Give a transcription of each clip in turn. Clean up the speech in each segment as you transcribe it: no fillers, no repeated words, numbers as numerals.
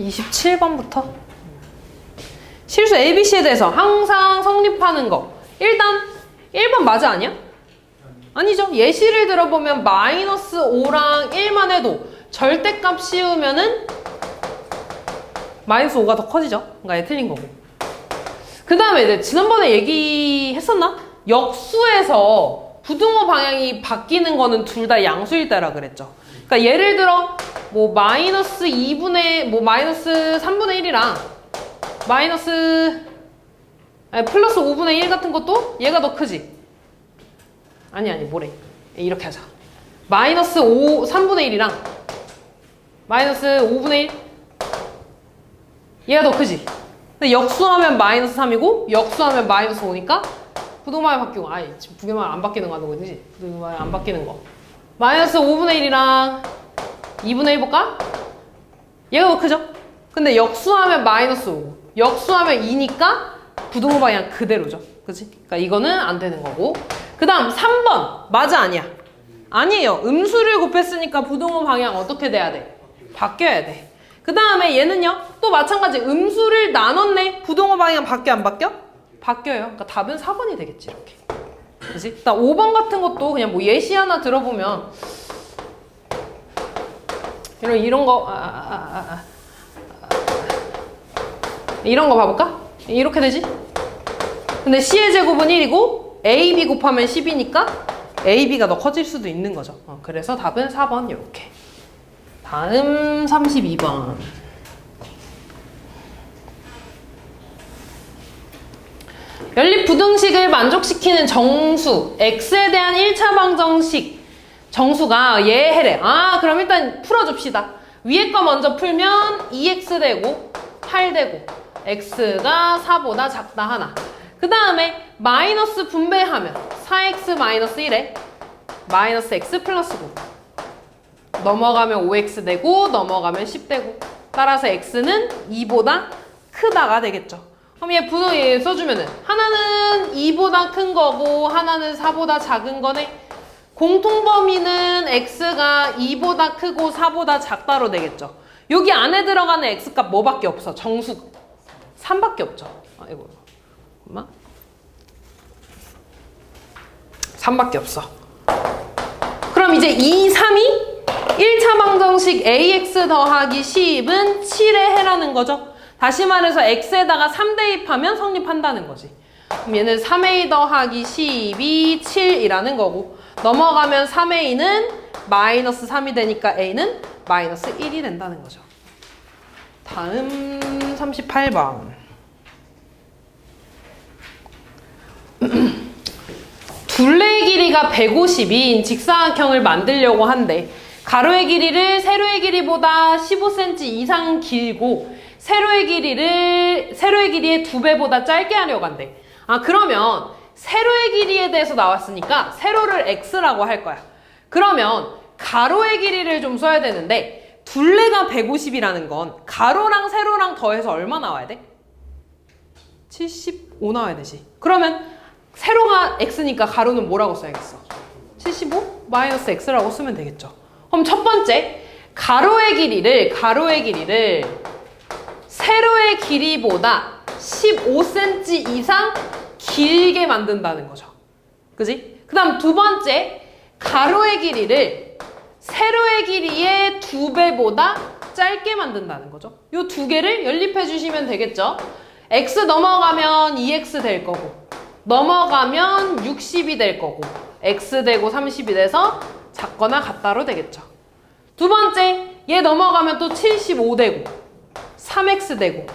27번부터 실수 ABC에 대해서 항상 성립하는 거. 일단 1번 맞아 아니야? 아니죠. 예시를 들어보면 마이너스 5랑 1만 해도 절대값 씌우면은 마이너스 5가 더 커지죠. 그러니까 얘 틀린 거고. 그 다음에 이제 지난번에 얘기했었나? 역수에서 부등호 방향이 바뀌는 거는 둘 다 양수일 때라 그랬죠. 그러니까 예를 들어 뭐 마이너스 3분의 1이랑 플러스 5분의 1 같은 것도 얘가 더 크지? 아니 뭐래? 이렇게 하자. 마이너스 3분의 1이랑 마이너스 5분의 1 얘가 더 크지? 근데 역수하면 마이너스 3이고 역수하면 마이너스 5니까 부등호방향 바뀌고 지금 부등호방향 안 바뀌는 거 하는 거지? 부등호방향 안 바뀌는 거. 마이너스 5분의 1이랑 2분의 1 볼까? 얘가 더 크죠? 근데 역수하면 마이너스 5고 역수하면 2니까 부등호 방향 그대로죠. 그치? 그러니까 이거는 안 되는 거고. 그 다음 3번 맞아 아니야? 아니에요. 음수를 곱했으니까 부등호 방향 어떻게 돼야 돼? 바뀌어야 돼. 그 다음에 얘는요 또 마찬가지 음수를 나눴네. 부등호 방향 바뀌어 안 바뀌어? 바뀌어요. 그러니까 답은 4번이 되겠지 이렇게. 그치? 일단 5번 같은 것도 그냥 뭐 예시 하나 들어보면 이런 거 이런 거 봐볼까? 이렇게 되지? 근데 C의 제곱은 1이고 AB 곱하면 10이니까 AB가 더 커질 수도 있는 거죠. 그래서 답은 4번 이렇게. 다음 32번. 연립부등식을 만족시키는 정수 X에 대한 1차 방정식 정수가 얘 해래. 그럼 일단 풀어줍시다. 위에 거 먼저 풀면 2x 되고 8 되고 x가 4보다 작다 하나. 그 다음에 마이너스 분배하면 4x 마이너스 1에 마이너스 x 플러스 9 넘어가면 5x 되고 넘어가면 10 되고 따라서 x는 2보다 크다가 되겠죠. 그럼 얘 분호 써주면은 하나는 2보다 큰 거고 하나는 4보다 작은 거네. 공통범위는 x가 2보다 크고 4보다 작다로 되겠죠. 여기 안에 들어가는 x값 뭐밖에 없어? 정수 3밖에 없죠. 아이고 엄마 3밖에 없어. 그럼 이제 2, 3이 1차 방정식 ax 더하기 10은 7의 해라는 거죠. 다시 말해서 x에다가 3 대입하면 성립한다는 거지. 그럼 얘는 3a 더하기 10이 7이라는 거고 넘어가면 3a는 마이너스 3이 되니까 a는 마이너스 1이 된다는 거죠. 다음 38번. 둘레의 길이가 150인 직사각형을 만들려고 한대. 가로의 길이를 세로의 길이보다 15cm 이상 길고 세로의 길이의 2배보다 짧게 하려고 한대. 그러면 세로의 길이에 대해서 나왔으니까 세로를 x라고 할 거야. 그러면 가로의 길이를 좀 써야 되는데 둘레가 150이라는 건 가로랑 세로랑 더해서 얼마 나와야 돼? 75 나와야 되지. 그러면 세로가 x니까 가로는 뭐라고 써야겠어? 75 마이너스 x라고 쓰면 되겠죠. 그럼 첫 번째 가로의 길이를 세로의 길이보다 15cm 이상 길게 만든다는 거죠. 그지? 그 다음 두 번째 가로의 길이를 세로의 길이의 2배보다 짧게 만든다는 거죠. 이 두 개를 연립해 주시면 되겠죠. x 넘어가면 2x 될 거고 넘어가면 60이 될 거고 x 되고 30이 돼서 작거나 같다로 되겠죠. 두 번째 얘 넘어가면 또 75 되고 3x 되고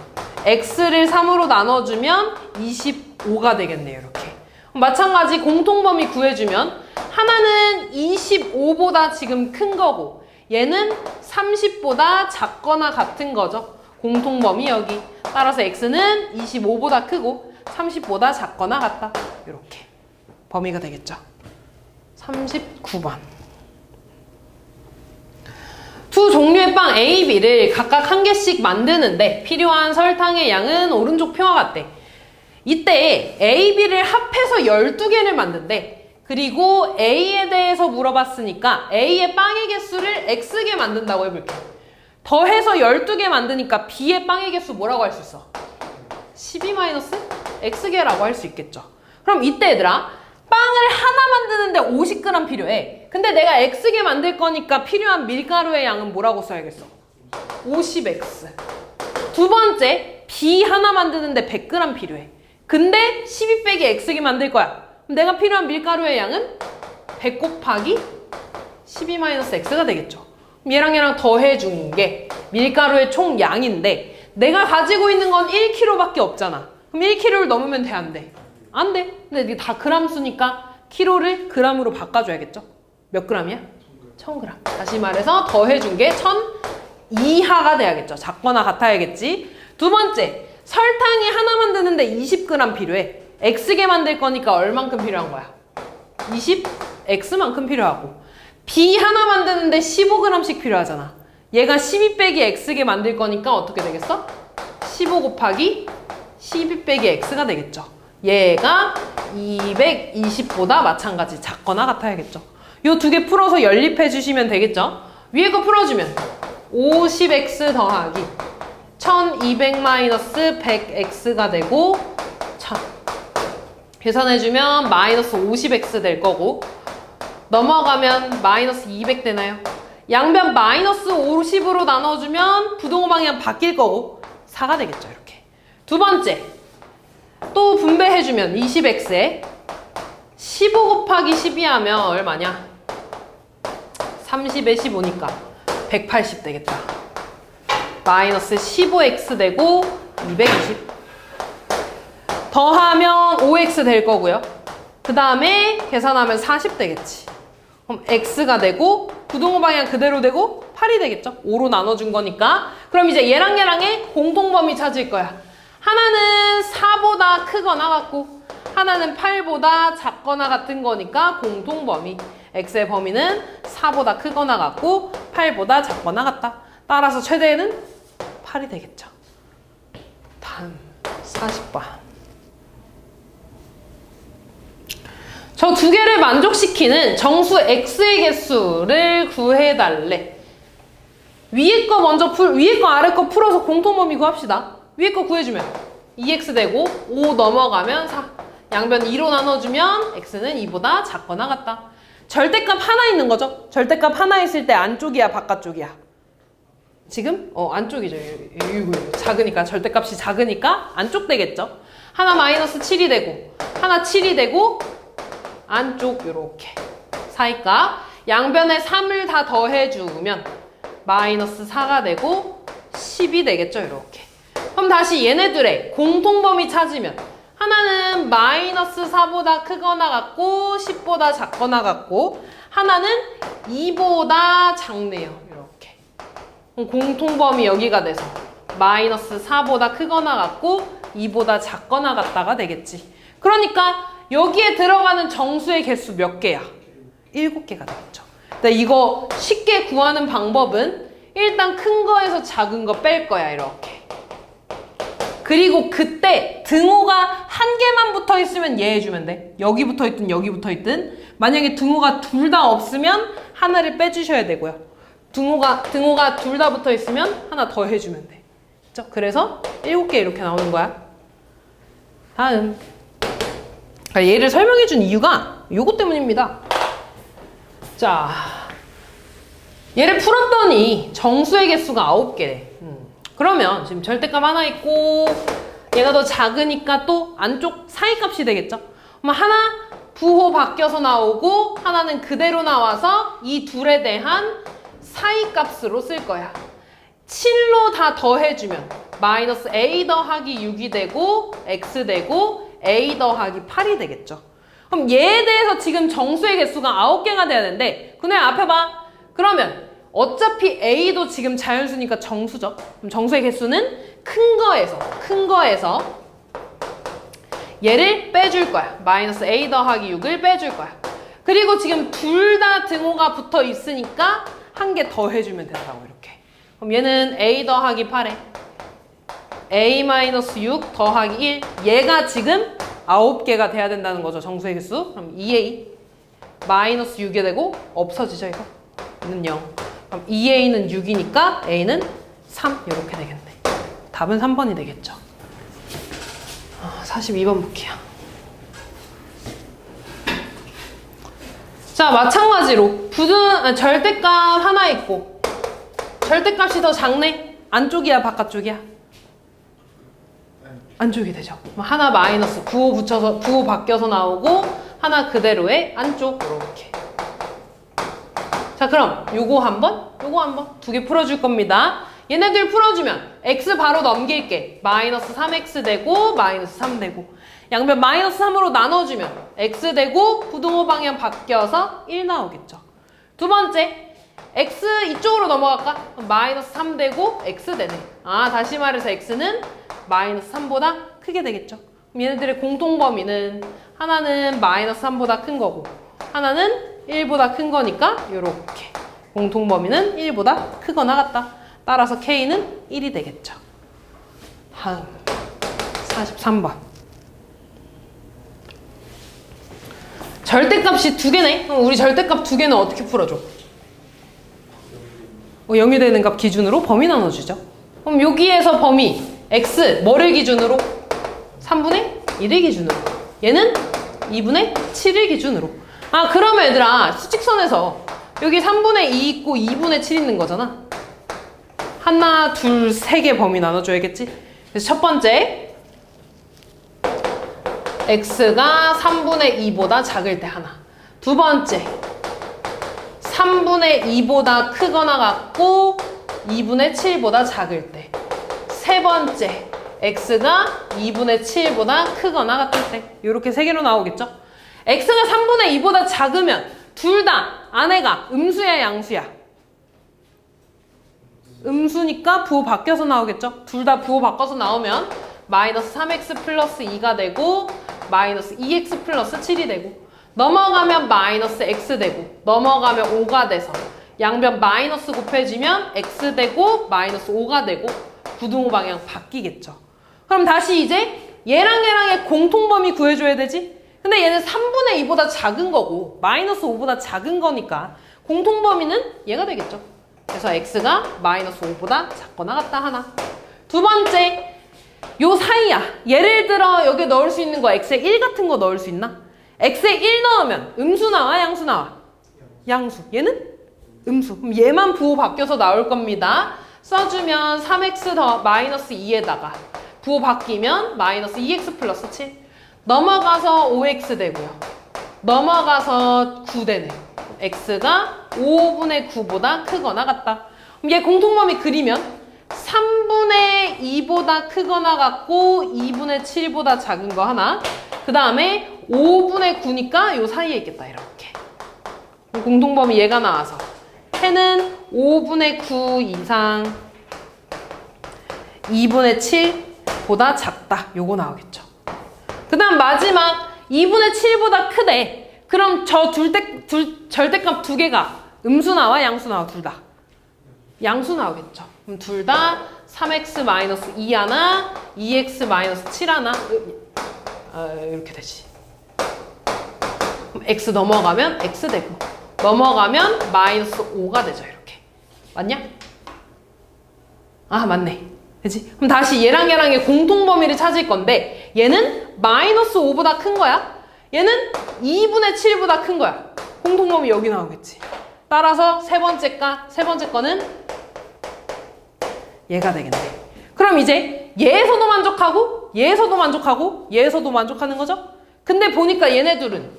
x를 3으로 나눠주면 25가 되겠네요. 이렇게. 마찬가지 공통범위 구해주면 하나는 25보다 지금 큰 거고 얘는 30보다 작거나 같은 거죠. 공통범위 여기. 따라서 x는 25보다 크고 30보다 작거나 같다. 이렇게 범위가 되겠죠. 39번. 두 종류의 빵 A, B를 각각 한 개씩 만드는데 필요한 설탕의 양은 오른쪽 표와 같대. 이때 A, B를 합해서 12개를 만든대. 그리고 A에 대해서 물어봤으니까 A의 빵의 개수를 X개 만든다고 해볼게. 더해서 12개 만드니까 B의 빵의 개수 뭐라고 할 수 있어? 12-X개라고 할 수 있겠죠. 그럼 이때 얘들아, 빵을 하나 만드는데 50g 필요해. 근데 내가 X개 만들 거니까 필요한 밀가루의 양은 뭐라고 써야겠어? 50X. 두 번째, B 하나 만드는데 100g 필요해. 근데 12 빼기 X개 만들 거야. 그럼 내가 필요한 밀가루의 양은 100 곱하기 12-X가 되겠죠. 얘랑 더해준 게 밀가루의 총 양인데 내가 가지고 있는 건 1kg밖에 없잖아. 그럼 1kg를 넘으면 돼, 안 돼? 안 돼. 근데 이게 다 그람 수니까 kg를 g으로 바꿔줘야겠죠. 몇 g이야? 1000g. 다시 말해서 더해준 게 1000 이하가 돼야겠죠. 작거나 같아야겠지. 두 번째, 설탕이 하나 만드는데 20g 필요해. X개 만들 거니까 얼만큼 필요한 거야? 20X만큼 필요하고. B 하나 만드는데 15g씩 필요하잖아. 얘가 12 빼기 X개 만들 거니까 어떻게 되겠어? 15 곱하기 12 빼기 X가 되겠죠. 얘가 220보다 마찬가지 작거나 같아야겠죠. 요 두 개 풀어서 연립해 주시면 되겠죠. 위에 거 풀어주면 50X 더하기 1200-100X가 되고 1000 계산해주면 마이너스 50X 될 거고 넘어가면 마이너스 200 되나요? 양변 마이너스 50으로 나눠주면 부동호 방향 바뀔 거고 4가 되겠죠. 이렇게. 두 번째, 또 분배해주면 20X에 15 곱하기 12 하면 얼마냐? 30에 15니까 180 되겠다. 마이너스 15X 되고 220 더하면 5X 될 거고요. 그 다음에 계산하면 40 되겠지. 그럼 X가 되고 부동호 방향 그대로 되고 8이 되겠죠. 5로 나눠준 거니까. 그럼 이제 얘랑의 공통범위 찾을 거야. 하나는 4보다 크거나 같고 하나는 8보다 작거나 같은 거니까 공통범위. X의 범위는 4보다 크거나 같고 8보다 작거나 같다. 따라서 최대는 8이 되겠죠. 다음 40번. 저 두 개를 만족시키는 정수 X의 개수를 구해달래. 위에 거 위에 거 아래 거 풀어서 공통범위 구합시다. 위에 거 구해주면 2X 되고 5 넘어가면 4. 양변 2로 나눠주면 X는 2보다 작거나 같다. 절대값 하나 있는 거죠? 절대값 하나 있을 때 안쪽이야, 바깥쪽이야? 지금? 안쪽이죠. 작으니까, 절대값이 작으니까 안쪽 되겠죠? 하나 마이너스 7이 되고 하나 7이 되고 안쪽 요렇게 사이값 양변에 3을 다 더해주면 마이너스 4가 되고 10이 되겠죠. 이렇게. 그럼 다시 얘네들의 공통범위 찾으면 하나는 마이너스 4보다 크거나 같고 10보다 작거나 같고 하나는 2보다 작네요. 이렇게. 그럼 공통범위 여기가 돼서 마이너스 4보다 크거나 같고 2보다 작거나 같다가 되겠지. 그러니까 여기에 들어가는 정수의 개수 몇 개야? 7개가 되겠죠. 근데 이거 쉽게 구하는 방법은 일단 큰 거에서 작은 거 뺄 거야. 이렇게. 그리고 그때 등호가 한 개만 붙어 있으면 얘 해주면 돼. 여기 붙어 있든 여기 붙어 있든. 만약에 등호가 둘 다 없으면 하나를 빼주셔야 되고요. 등호가 둘 다 붙어 있으면 하나 더 해주면 돼. 그렇죠? 그래서 7개 이렇게 나오는 거야. 다음. 얘를 설명해 준 이유가 요거 때문입니다. 자, 얘를 풀었더니 정수의 개수가 9개래. 그러면 지금 절대값 하나 있고 얘가 더 작으니까 또 안쪽 사이값이 되겠죠. 그럼 하나 부호 바뀌어서 나오고 하나는 그대로 나와서 이 둘에 대한 사이값으로 쓸 거야. 7로 다 더해주면 마이너스 a 더하기 6이 되고 x 되고 a 더하기 8이 되겠죠. 그럼 얘에 대해서 지금 정수의 개수가 9개가 돼야 되는데 그냥 앞에 봐. 그러면 어차피 a도 지금 자연수니까 정수죠. 그럼 정수의 개수는 큰 거에서 얘를 빼줄 거야. 마이너스 a 더하기 6을 빼줄 거야. 그리고 지금 둘 다 등호가 붙어 있으니까 한 개 더 해주면 된다고 이렇게. 그럼 얘는 a 더하기 8에 a-6 더하기 1. 얘가 지금 9개가 돼야 된다는 거죠. 정수의 개수. 그럼 2a 마이너스 6이 되고 없어지죠 이거. 는 0. 그럼 2a는 6이니까 a는 3 이렇게 되겠네. 답은 3번이 되겠죠. 42번 볼게요. 자, 마찬가지로 절대값 하나 있고 절대값이 더 작네? 안쪽이야 바깥쪽이야? 안쪽이 되죠. 하나 마이너스 95 붙여서 95 바뀌어서 나오고 하나 그대로의 안쪽 이렇게. 자, 그럼 요거 한번 두 개 풀어줄 겁니다. 얘네들 풀어주면 x 바로 넘길게. 마이너스 3x 되고 마이너스 3 되고 양변 마이너스 3으로 나눠주면 x 되고 부등호 방향 바뀌어서 1 나오겠죠. 두 번째 x 이쪽으로 넘어갈까? 마이너스 3 되고 x 되네. 다시 말해서 x는 마이너스 3보다 크게 되겠죠. 그럼 얘네들의 공통범위는 하나는 마이너스 3보다 큰 거고 하나는 1보다 큰 거니까 요렇게 공통범위는 1보다 크거나 같다. 따라서 K는 1이 되겠죠. 다음 43번. 절대값이 두 개네? 그럼 우리 절대값 두 개는 어떻게 풀어줘? 0이 되는 값 기준으로 범위 나눠주죠. 그럼 여기에서 범위 x 뭐를 기준으로? 3분의 1을 기준으로. 얘는 2분의 7을 기준으로. 그러면 얘들아 수직선에서 여기 3분의 2 있고 2분의 7 있는 거잖아. 하나, 둘, 세 개 범위 나눠줘야겠지? 그래서 첫 번째 x가 3분의 2보다 작을 때 하나. 두 번째 3분의 2보다 크거나 같고 2분의 7보다 작을 때. 세 번째 x가 2분의 7보다 크거나 같을 때. 이렇게 세 개로 나오겠죠? x가 3분의 2보다 작으면 둘 다 안에가 음수야 양수야? 음수니까 부호 바뀌어서 나오겠죠? 둘 다 부호 바꿔서 나오면 마이너스 3x 플러스 2가 되고 마이너스 2x 플러스 7이 되고 넘어가면 마이너스 x 되고 넘어가면 5가 돼서 양변 마이너스 곱해지면 x 되고 마이너스 5가 되고 부등호 방향 바뀌겠죠. 그럼 다시 이제 얘랑 얘랑의 공통범위 구해줘야 되지? 근데 얘는 3분의 2보다 작은 거고 마이너스 5보다 작은 거니까 공통범위는 얘가 되겠죠. 그래서 x가 마이너스 5보다 작거나 같다 하나. 두 번째 요 사이야. 예를 들어 여기 넣을 수 있는 거 x에 1 같은 거 넣을 수 있나? x에 1 넣으면 음수 나와 양수 나와? 양수. 얘는 음수. 그럼 얘만 부호 바뀌어서 나올 겁니다. 써주면 3x 더 마이너스 2에다가 부호 바뀌면 마이너스 2x 플러스 7. 넘어가서 5x 되고요. 넘어가서 9 되네. x가 5분의 9보다 크거나 같다. 그럼 얘 공통범위 그리면 3분의 2보다 크거나 같고 2분의 7보다 작은 거 하나. 그 다음에 5분의 9니까 요 사이에 있겠다. 이렇게. 공통범위 얘가 나와서 해는 5분의 9 이상 2분의 7보다 작다. 요거 나오겠죠. 그 다음 마지막 2분의 7보다 크대. 그럼 저 절대값 두 개가 음수 나와 양수 나와? 둘 다 양수 나오겠죠. 그럼 둘 다 3x-2 하나 2x-7 하나 이렇게 되지. 그럼 x 넘어가면 x 되고 넘어가면 마이너스 5가 되죠. 이렇게 맞냐? 맞네. 그치? 그럼 다시 얘랑 얘랑의 공통범위를 찾을 건데 얘는 마이너스 5보다 큰 거야. 얘는 2분의 7보다 큰 거야. 공통범위 여기 나오겠지. 따라서 세 번째 거는 얘가 되겠네. 그럼 이제 얘에서도 만족하고 얘에서도 만족하고 얘에서도 만족하는 거죠? 근데 보니까 얘네들은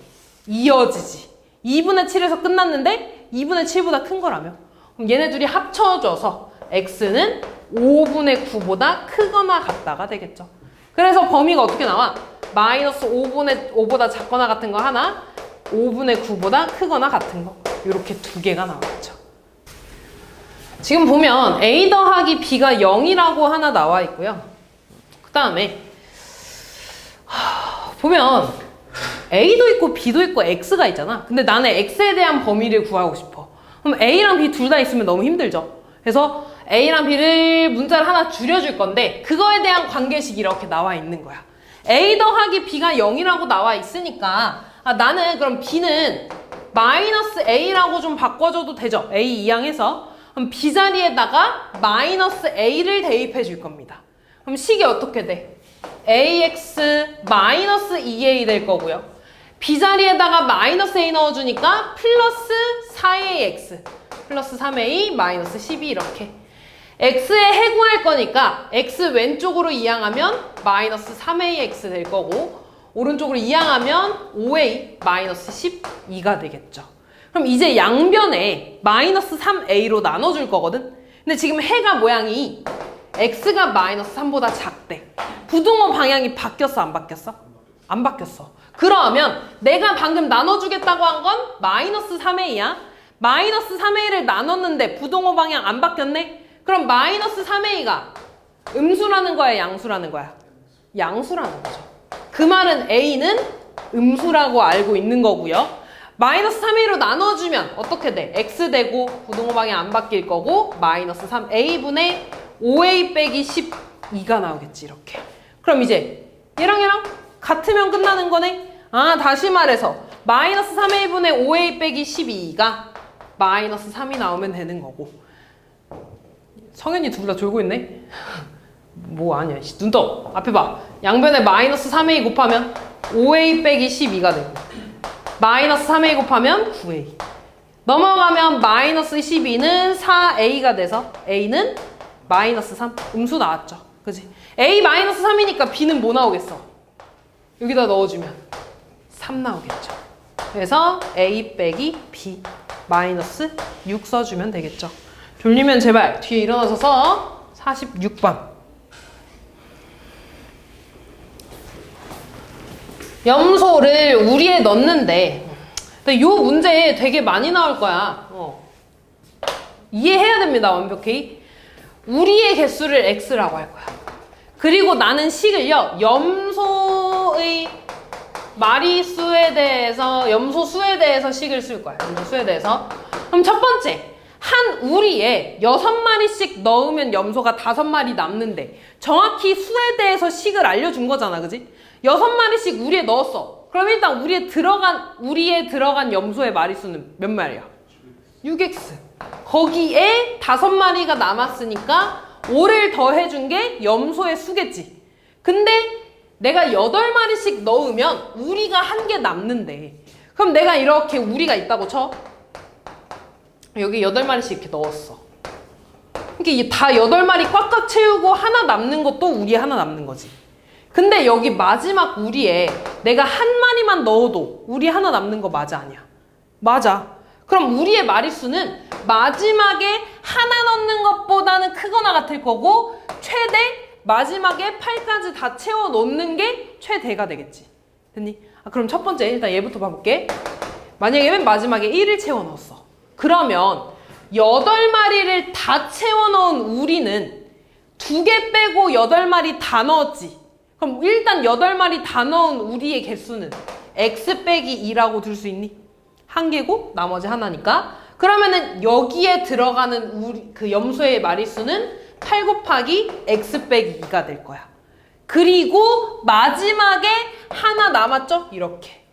이어지지. 2분의 7에서 끝났는데 2분의 7보다 큰 거라며. 그럼 얘네 둘이 합쳐져서 x는 5분의 9보다 크거나 같다가 되겠죠. 그래서 범위가 어떻게 나와? 마이너스 5분의 5보다 작거나 같은 거 하나 5분의 9보다 크거나 같은 거 이렇게 두 개가 나왔죠. 지금 보면 a 더하기 b가 0이라고 하나 나와 있고요. 그 다음에 보면 a도 있고 b도 있고 x가 있잖아. 근데 나는 x에 대한 범위를 구하고 싶어. 그럼 a랑 b 둘 다 있으면 너무 힘들죠. 그래서 a랑 b를 문자를 하나 줄여줄 건데 그거에 대한 관계식이 이렇게 나와 있는 거야. a 더하기 b가 0이라고 나와 있으니까 나는 그럼 b는 마이너스 a라고 좀 바꿔줘도 되죠. a 이항해서 그럼 B자리에다가 마이너스 A를 대입해 줄 겁니다. 그럼 식이 어떻게 돼? AX 마이너스 2A 될 거고요. B자리에다가 마이너스 A 넣어주니까 플러스 4AX 플러스 3A 마이너스 12 이렇게. X에 해구할 거니까 X 왼쪽으로 이항하면 마이너스 3AX 될 거고 오른쪽으로 이항하면 5A 마이너스 12가 되겠죠. 그럼 이제 양변에 마이너스 3A로 나눠줄 거거든? 근데 지금 해가 모양이 X가 마이너스 3보다 작대. 부등호 방향이 바뀌었어, 안 바뀌었어? 안 바뀌었어. 그러면 내가 방금 나눠주겠다고 한 건 마이너스 3A야. 마이너스 3A를 나눴는데 부등호 방향 안 바뀌었네? 그럼 마이너스 3A가 음수라는 거야, 양수라는 거야? 양수라는 거죠. 그 말은 A는 음수라고 알고 있는 거고요. 마이너스 3A로 나눠주면 어떻게 돼? X 되고 부등호 방향 안 바뀔 거고 마이너스 3A분의 5A 빼기 12가 나오겠지 이렇게. 그럼 이제 얘랑 같으면 끝나는 거네? 아, 다시 말해서 마이너스 3A분의 5A 빼기 12가 마이너스 3이 나오면 되는 거고. 성현이 둘 다 졸고 있네? 뭐 아니야. 눈 떠. 앞에 봐. 양변에 마이너스 3A 곱하면 5A 빼기 12가 되고 마이너스 3A 곱하면 9A 넘어가면 마이너스 12는 4A가 돼서 A는 마이너스 3 음수 나왔죠. 그지? A 마이너스 3이니까 B는 뭐 나오겠어? 여기다 넣어주면 3 나오겠죠. 그래서 A 빼기 B 마이너스 6 써주면 되겠죠. 졸리면 제발 뒤에 일어나서 써. 46번 염소를 우리에 넣는데 근데 요 문제 되게 많이 나올 거야. 이해해야 됩니다. 완벽히. 우리의 개수를 X라고 할 거야. 그리고 나는 식을요. 염소의 마리수에 대해서 염소 수에 대해서 식을 쓸 거야. 염소 수에 대해서. 그럼 첫 번째. 한 우리에 6마리씩 넣으면 염소가 5마리 남는데 정확히 수에 대해서 식을 알려준 거잖아. 그지? 6마리씩 우리에 넣었어. 그럼 일단 우리에 들어간 염소의 마리수는 몇 마리야? 6x. 거기에 5마리가 남았으니까 5를 더해준 게 염소의 수겠지. 근데 내가 8마리씩 넣으면 우리가 1개 남는데 그럼 내가 이렇게 우리가 있다고 쳐. 여기 8마리씩 이렇게 넣었어. 이게 다 8마리 꽉꽉 채우고 하나 남는 것도 우리 하나 남는 거지. 근데 여기 마지막 우리에 내가 한 마리만 넣어도 우리 하나 남는 거 맞아, 아니야? 맞아. 그럼 우리의 마리수는 마지막에 하나 넣는 것보다는 크거나 같을 거고 최대 마지막에 8까지 다 채워 넣는 게 최대가 되겠지. 됐니? 그럼 첫 번째 일단 얘부터 봐볼게. 만약에 맨 마지막에 1을 채워 넣었어. 그러면 8마리를 다 채워 넣은 우리는 2개 빼고 8마리 다 넣었지. 그럼 일단 8마리 다 넣은 우리의 개수는 x 빼기 2라고 둘 수 있니? 1개고 나머지 하나니까. 그러면은 여기에 들어가는 그 염소의 마리수는 8 곱하기 x 빼기 2가 될 거야. 그리고 마지막에 하나 남았죠? 이렇게.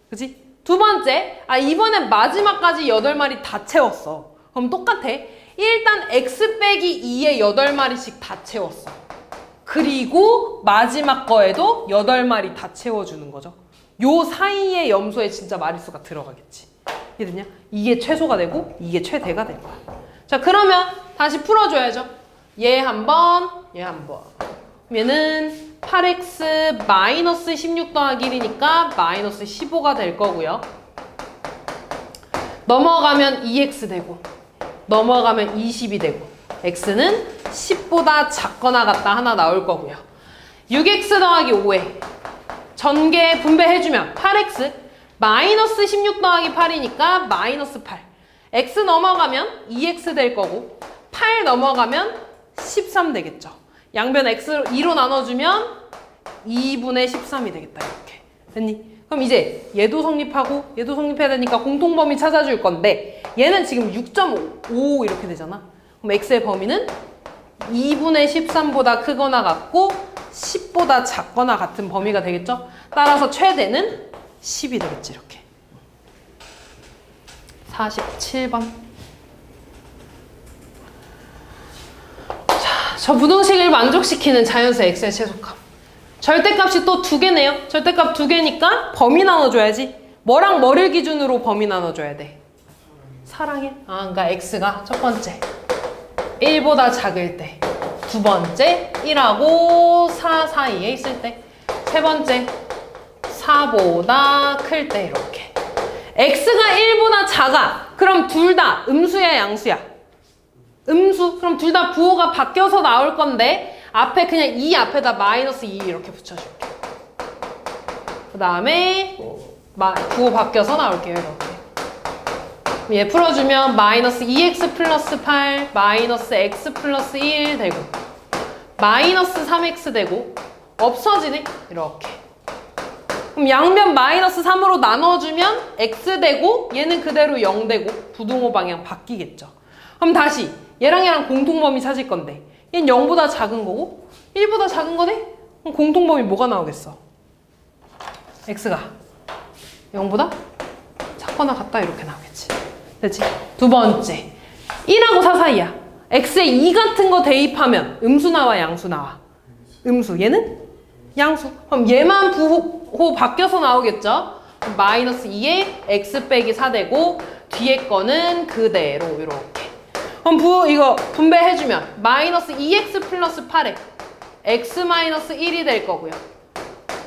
그치? 두 번째, 이번엔 마지막까지 8마리 다 채웠어. 그럼 똑같아. 일단 x 빼기 2에 8마리씩 다 채웠어. 그리고 마지막 거에도 8마리 다 채워주는 거죠. 요 사이에 염소에 진짜 마리수가 들어가겠지. 이해됐냐? 이게 최소가 되고 이게 최대가 될 거야. 자, 그러면 다시 풀어줘야죠. 얘 한 번, 얘 한 번. 얘는 8x 마이너스 16 더하기 1이니까 마이너스 15가 될 거고요. 넘어가면 2x 되고 넘어가면 20이 되고 x는 10보다 작거나 같다 하나 나올 거고요. 6x 더하기 5에 전개 분배해주면 8x 마이너스 16 더하기 8이니까 마이너스 8. x 넘어가면 2x 될 거고 8 넘어가면 13 되겠죠. 양변 x로 2로 나눠주면 2분의 13이 되겠다. 이렇게. 됐니? 그럼 이제 얘도 성립하고 얘도 성립해야 되니까 공통범위 찾아줄 건데 얘는 지금 6.5 이렇게 되잖아. 그럼 x의 범위는 2분의 13보다 크거나 같고 10보다 작거나 같은 범위가 되겠죠? 따라서 최대는 10이 되겠지. 이렇게. 47번. 저 부등식을 만족시키는 자연수 x의 최소값. 절대값이 또 2개네요. 절대값 2개니까 범위 나눠줘야지. 뭐랑 뭐를 기준으로 범위 나눠줘야 돼? 사랑해. 그러니까 x가 첫 번째 1보다 작을 때, 두 번째 1하고 4 사이에 있을 때, 세 번째 4보다 클 때 이렇게. x가 1보다 작아. 그럼 둘 다 음수야 양수야? 음수. 그럼 둘 다 부호가 바뀌어서 나올 건데 앞에 그냥 2 앞에다 마이너스 2 이렇게 붙여줄게. 그 다음에 부호 바뀌어서 나올게요. 이렇게. 얘 풀어주면 마이너스 2x 플러스 8 마이너스 x 플러스 1 되고 마이너스 3x 되고 없어지네. 이렇게. 그럼 양변 마이너스 3으로 나눠주면 x 되고 얘는 그대로 0 되고 부등호 방향 바뀌겠죠. 그럼 다시 얘랑 얘랑 공통범위 찾을 건데 얘는 0보다 작은 거고 1보다 작은 거네? 그럼 공통범위 뭐가 나오겠어? x가 0보다 작거나 같다 이렇게 나오겠지. 됐지? 두 번째 1하고 4 사이야. x에 2 같은 거 대입하면 음수 나와 양수 나와? 음수. 얘는 양수. 그럼 얘만 부호 바뀌어서 나오겠죠? 마이너스 2에 x 빼기 4 되고 뒤에 거는 그대로 이렇게. 그럼 부호 이거 분배해주면 마이너스 2x 플러스 8에 x 마이너스 1이 될 거고요.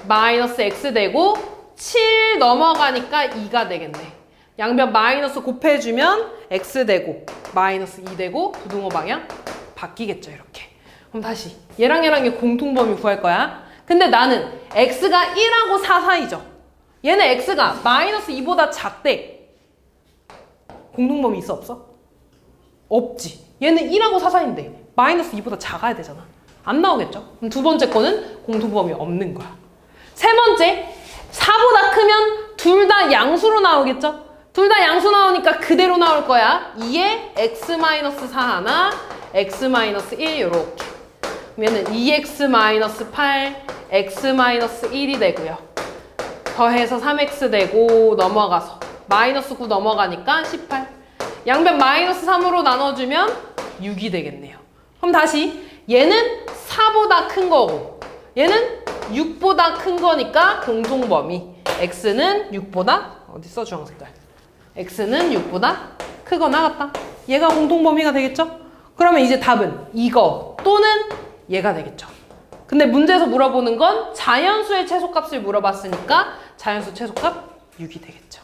마이너스 x 되고 7 넘어가니까 2가 되겠네. 양변 마이너스 곱해주면 x 되고 마이너스 2 되고 부등호 방향 바뀌겠죠. 이렇게. 그럼 다시 얘랑 얘랑 공통범위 구할 거야. 근데 나는 x가 1하고 4 사이죠. 얘는 x가 마이너스 2보다 작대. 공통범위 있어 없어? 없지. 얘는 1하고 4 사이인데 마이너스 2보다 작아야 되잖아. 안 나오겠죠? 그럼 두 번째 거는 공통범위 없는 거야. 세 번째 4보다 크면 둘 다 양수로 나오겠죠? 둘 다 양수 나오니까 그대로 나올 거야. 2에 x-4 하나, x-1 요렇게. 그럼 얘는 2x-8, x-1이 되고요. 더해서 3x 되고 넘어가서 마이너스 9 넘어가니까 18. 양변 마이너스 3으로 나눠주면 6이 되겠네요. 그럼 다시 얘는 4보다 큰 거고 얘는 6보다 큰 거니까 공통범위 x는 6보다 어딨어 주황 색깔 x는 6보다 크거나 같다. 얘가 공통범위가 되겠죠? 그러면 이제 답은 이거 또는 얘가 되겠죠. 근데 문제에서 물어보는 건 자연수의 최소값을 물어봤으니까 자연수 최소값 6이 되겠죠.